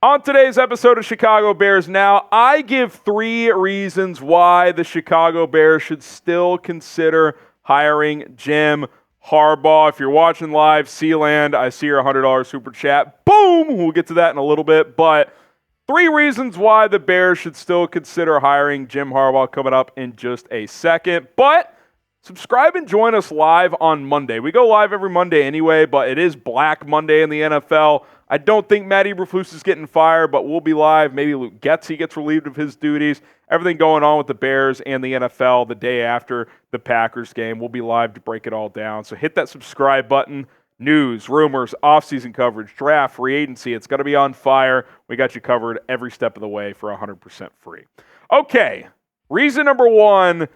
On today's episode of Chicago Bears Now, I give 3 reasons why the Chicago Bears should still consider hiring Jim Harbaugh. If you're watching live, Sealand, I see your $100 super chat. Boom! We'll get to that in a little bit, but 3 reasons why the Bears should still consider hiring Jim Harbaugh coming up in just a second. But subscribe and join us live on Monday. We go live every Monday anyway, but it is Black Monday in the NFL. I don't think Matt Eberflus is getting fired, but we'll be live. Maybe Luke Getsy gets relieved of his duties. Everything going on with the Bears and the NFL the day after the Packers game. We'll be live to break it all down. So hit that subscribe button. News, rumors, offseason coverage, draft, free agency. It's going to be on fire. We got you covered every step of the way for 100% free. Okay, reason number 1,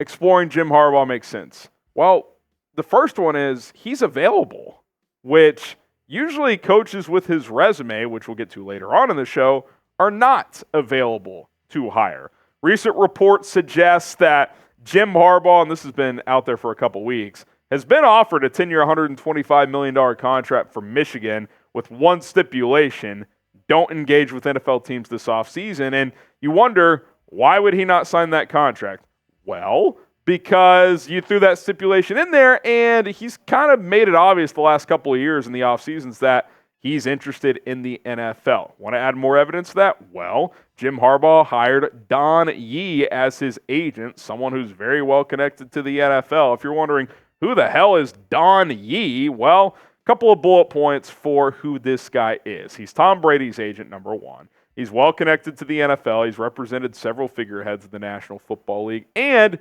exploring Jim Harbaugh makes sense. Well, the first one is he's available, which usually coaches with his resume, which we'll get to later on in the show, are not available to hire. Recent reports suggest that Jim Harbaugh, and this has been out there for a couple weeks, has been offered a 10-year, $125 million contract from Michigan with one stipulation: don't engage with NFL teams this offseason. And you wonder, why would he not sign that contract? Well, because you threw that stipulation in there, and he's kind of made it obvious the last couple of years in the offseasons that he's interested in the NFL. Want to add more evidence to that? Well, Jim Harbaugh hired Don Yee as his agent, someone who's very well connected to the NFL. If you're wondering, who the hell is Don Yee? Well, a couple of bullet points for who this guy is. He's Tom Brady's agent, number 1. He's well connected to the NFL. He's represented several figureheads of the National Football League. And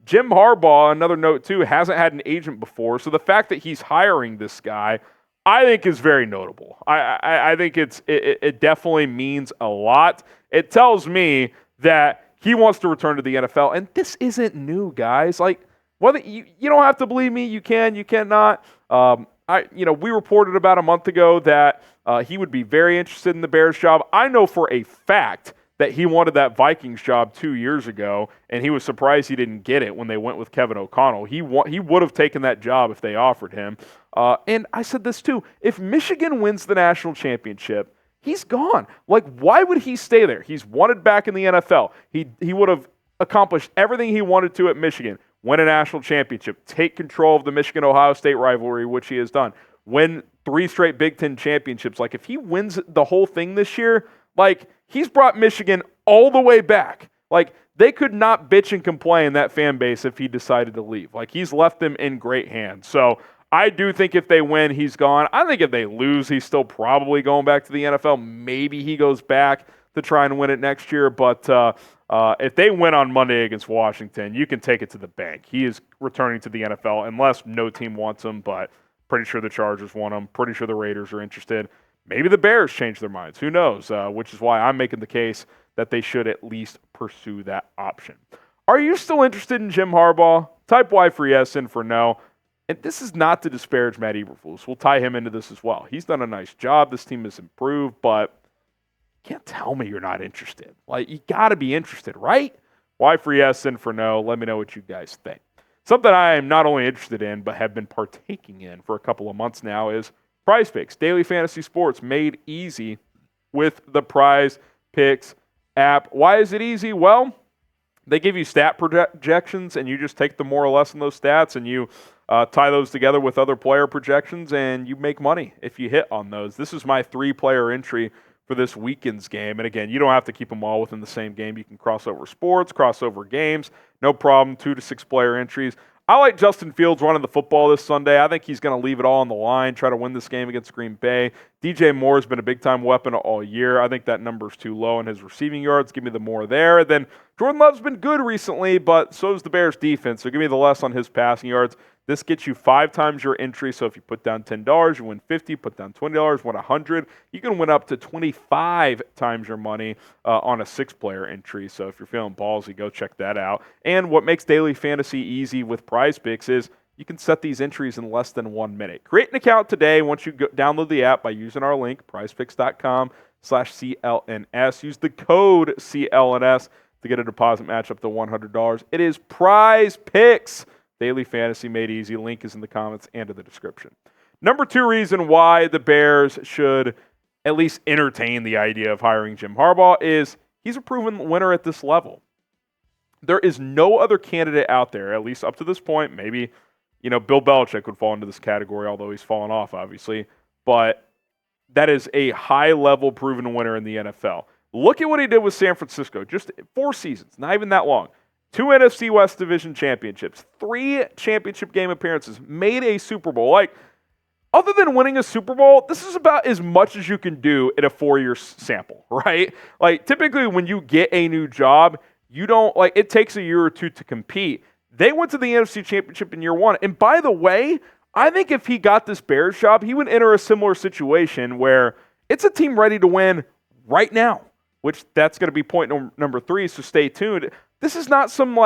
Jim Harbaugh, another note too, hasn't had an agent before. So the fact that he's hiring this guy, I think, is very notable. I think it definitely means a lot. It tells me that he wants to return to the NFL. And this isn't new, guys. Like, whether you don't have to believe me, you can, you cannot. We reported about a month ago that he would be very interested in the Bears job. I know for a fact that he wanted that Vikings job 2 years ago, and he was surprised he didn't get it when they went with Kevin O'Connell. He would have taken that job if they offered him. And I said this too: if Michigan wins the national championship, he's gone. Like, why would he stay there? He's wanted back in the NFL. He would have accomplished everything he wanted to at Michigan. Win a national championship, take control of the Michigan-Ohio State rivalry, which he has done. Win 3 straight Big Ten championships. Like, if he wins the whole thing this year, like, he's brought Michigan all the way back. Like, they could not bitch and complain, that fan base, if he decided to leave. Like, he's left them in great hands. So I do think if they win, he's gone. I think if they lose, he's still probably going back to the NFL. Maybe he goes back to try and win it next year. But if they win on Monday against Washington, you can take it to the bank. He is returning to the NFL unless no team wants him, but pretty sure the Chargers want him. Pretty sure the Raiders are interested. Maybe the Bears change their minds. Who knows? Which is why I'm making the case that they should at least pursue that option. Are you still interested in Jim Harbaugh? Type Y for yes and for no. And this is not to disparage Matt Eberflus. We'll tie him into this as well. He's done a nice job. This team has improved, but you can't tell me you're not interested. Like, you got to be interested, right? Y for yes and for no. Let me know what you guys think. Something I am not only interested in, but have been partaking in for a couple of months now is Prize Picks, daily fantasy sports made easy with the Prize Picks app. Why is it easy? Well, they give you stat projections, and you just take the more or less in those stats, and you tie those together with other player projections, and you make money if you hit on those. This is my 3-player entry for this weekend's game. And again, you don't have to keep them all within the same game. You can cross over sports, cross over games, no problem. 2 to 6 player entries. I like Justin Fields running the football this Sunday. I think he's going to leave it all on the line, try to win this game against Green Bay. DJ Moore has been a big-time weapon all year. I think that number's too low in his receiving yards. Give me the more there. Then Jordan Love's been good recently, but so is the Bears' defense. So give me the less on his passing yards. This gets you 5 times your entry. So if you put down $10, you win $50. Put down $20, win $100. You can win up to 25 times your money on a 6-player entry. So if you're feeling ballsy, go check that out. And what makes daily fantasy easy with Prize Picks is you can set these entries in less than 1 minute. Create an account today once you download the app by using our link, prizepicks.com/CLNS. Use the code CLNS to get a deposit match up to $100. It is Prize Picks. Daily fantasy made easy. Link is in the comments and in the description. Number 2 reason why the Bears should at least entertain the idea of hiring Jim Harbaugh is he's a proven winner at this level. There is no other candidate out there, at least up to this point. Maybe, Bill Belichick would fall into this category, although he's fallen off, obviously. But that is a high-level proven winner in the NFL. Look at what he did with San Francisco. Just 4 seasons, not even that long. 2 NFC West Division championships, 3 championship game appearances, made a Super Bowl. Other than winning a Super Bowl, this is about as much as you can do in a 4-year sample, right? Typically when you get a new job, you don't, it takes a year or 2 to compete. They went to the NFC Championship in year 1. And by the way, I think if he got this Bears job, he would enter a similar situation where it's a team ready to win right now, which that's going to be point number 3, so stay tuned. This is not some,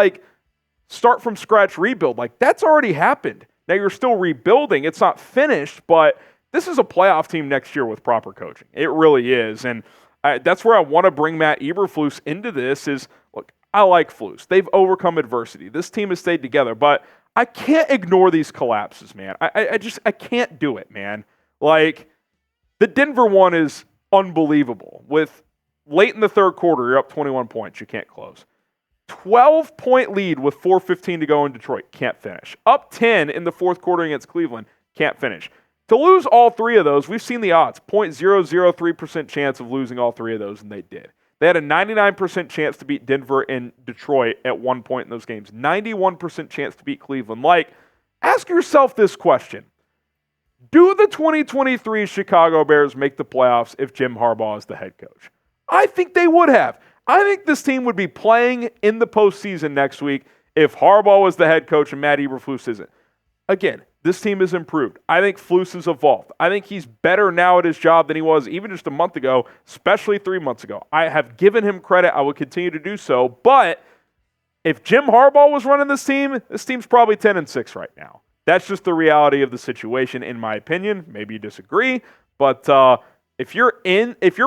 start from scratch rebuild. That's already happened. Now you're still rebuilding. It's not finished, but this is a playoff team next year with proper coaching. It really is. And that's where I want to bring Matt Eberflus into this is, look, I like Flus. They've overcome adversity. This team has stayed together, but I can't ignore these collapses, man. I can't do it, man. The Denver one is unbelievable. With late in the third quarter, you're up 21 points. You can't close. 12-point lead with 4:15 to go in Detroit. Can't finish. Up 10 in the fourth quarter against Cleveland. Can't finish. To lose all 3 of those, we've seen the odds. 0.003% chance of losing all 3 of those, and they did. They had a 99% chance to beat Denver and Detroit at one point in those games. 91% chance to beat Cleveland. Ask yourself this question. Do the 2023 Chicago Bears make the playoffs if Jim Harbaugh is the head coach? I think they would have. I think this team would be playing in the postseason next week if Harbaugh was the head coach and Matt Eberflus isn't. Again, this team has improved. I think Flus has evolved. I think he's better now at his job than he was even just a month ago, especially 3 months ago. I have given him credit. I will continue to do so. But if Jim Harbaugh was running this team's probably 10-6 right now. That's just the reality of the situation, in my opinion. Maybe you disagree, but if you're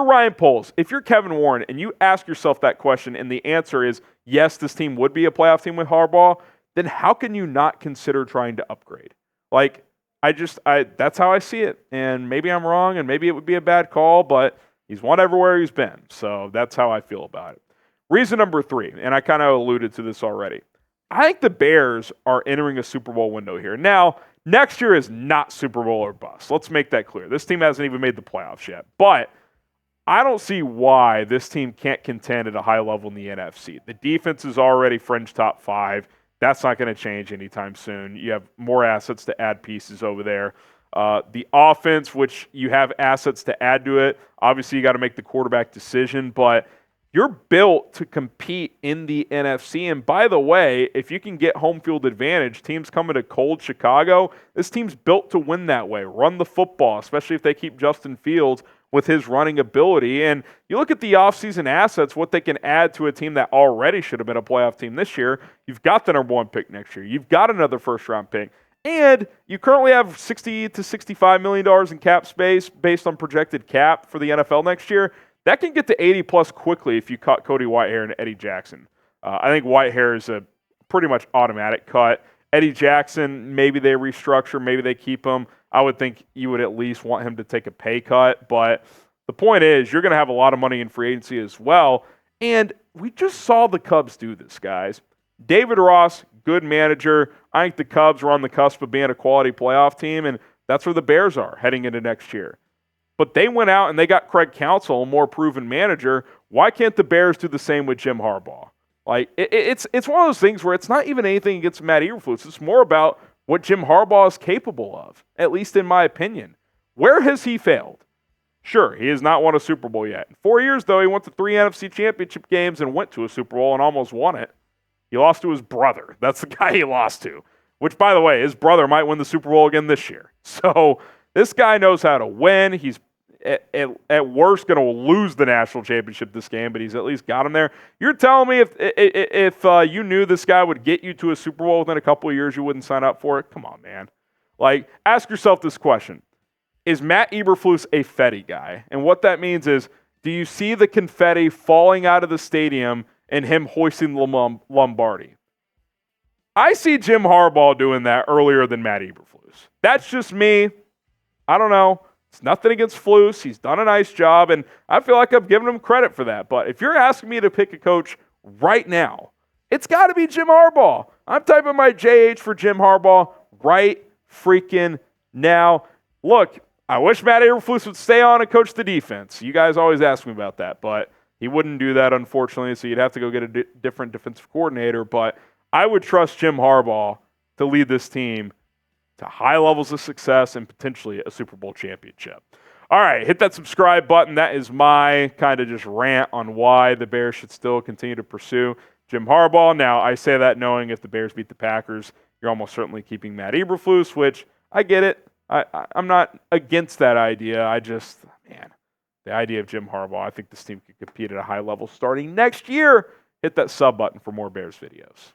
Ryan Poles, if you're Kevin Warren, and you ask yourself that question, and the answer is yes, this team would be a playoff team with Harbaugh, then how can you not consider trying to upgrade? That's how I see it. And maybe I'm wrong, and maybe it would be a bad call, but he's won everywhere he's been. So that's how I feel about it. Reason number 3, and I kind of alluded to this already. I think the Bears are entering a Super Bowl window here. Now, next year is not Super Bowl or bust. Let's make that clear. This team hasn't even made the playoffs yet. But I don't see why this team can't contend at a high level in the NFC. The defense is already fringe top 5. That's not going to change anytime soon. You have more assets to add pieces over there. The offense, which you have assets to add to it, obviously you got to make the quarterback decision, but you're built to compete in the NFC. And by the way, if you can get home field advantage, teams coming to cold Chicago, this team's built to win that way. Run the football, especially if they keep Justin Fields with his running ability. And you look at the offseason assets, what they can add to a team that already should have been a playoff team this year. You've got the number 1 pick next year. You've got another first-round pick. And you currently have $60 to $65 million in cap space based on projected cap for the NFL next year. That can get to 80-plus quickly if you cut Cody Whitehair and Eddie Jackson. I think Whitehair is a pretty much automatic cut. Eddie Jackson, maybe they restructure, maybe they keep him. I would think you would at least want him to take a pay cut. But the point is, you're going to have a lot of money in free agency as well. And we just saw the Cubs do this, guys. David Ross, good manager. I think the Cubs are on the cusp of being a quality playoff team, and that's where the Bears are heading into next year. But they went out and they got Craig Counsell, a more proven manager. Why can't the Bears do the same with Jim Harbaugh? It's one of those things where it's not even anything against Matt Eberflus. It's more about what Jim Harbaugh is capable of, at least in my opinion. Where has he failed? Sure, he has not won a Super Bowl yet. In 4 years, though, he went to 3 NFC championship games and went to a Super Bowl and almost won it. He lost to his brother. That's the guy he lost to, which, by the way, his brother might win the Super Bowl again this year. So this guy knows how to win. He's at worst going to lose the national championship this game, but he's at least got him there. You're telling me if you knew this guy would get you to a Super Bowl within a couple of years, you wouldn't sign up for it? Come on, man. Ask yourself this question. Is Matt Eberflus a Fetty guy? And what that means is, do you see the confetti falling out of the stadium and him hoisting the Lombardi? I see Jim Harbaugh doing that earlier than Matt Eberflus. That's just me. I don't know. It's nothing against Flus. He's done a nice job, and I feel like I've given him credit for that. But if you're asking me to pick a coach right now, it's got to be Jim Harbaugh. I'm typing my JH for Jim Harbaugh right freaking now. Look, I wish Matt Eberflus would stay on and coach the defense. You guys always ask me about that, but he wouldn't do that, unfortunately, so you'd have to go get a different defensive coordinator. But I would trust Jim Harbaugh to lead this team to high levels of success and potentially a Super Bowl championship. All right, hit that subscribe button. That is my kind of just rant on why the Bears should still continue to pursue Jim Harbaugh. Now, I say that knowing if the Bears beat the Packers, you're almost certainly keeping Matt Eberflus, which I get it. I'm not against that idea. The idea of Jim Harbaugh, I think this team could compete at a high level starting next year. Hit that sub button for more Bears videos.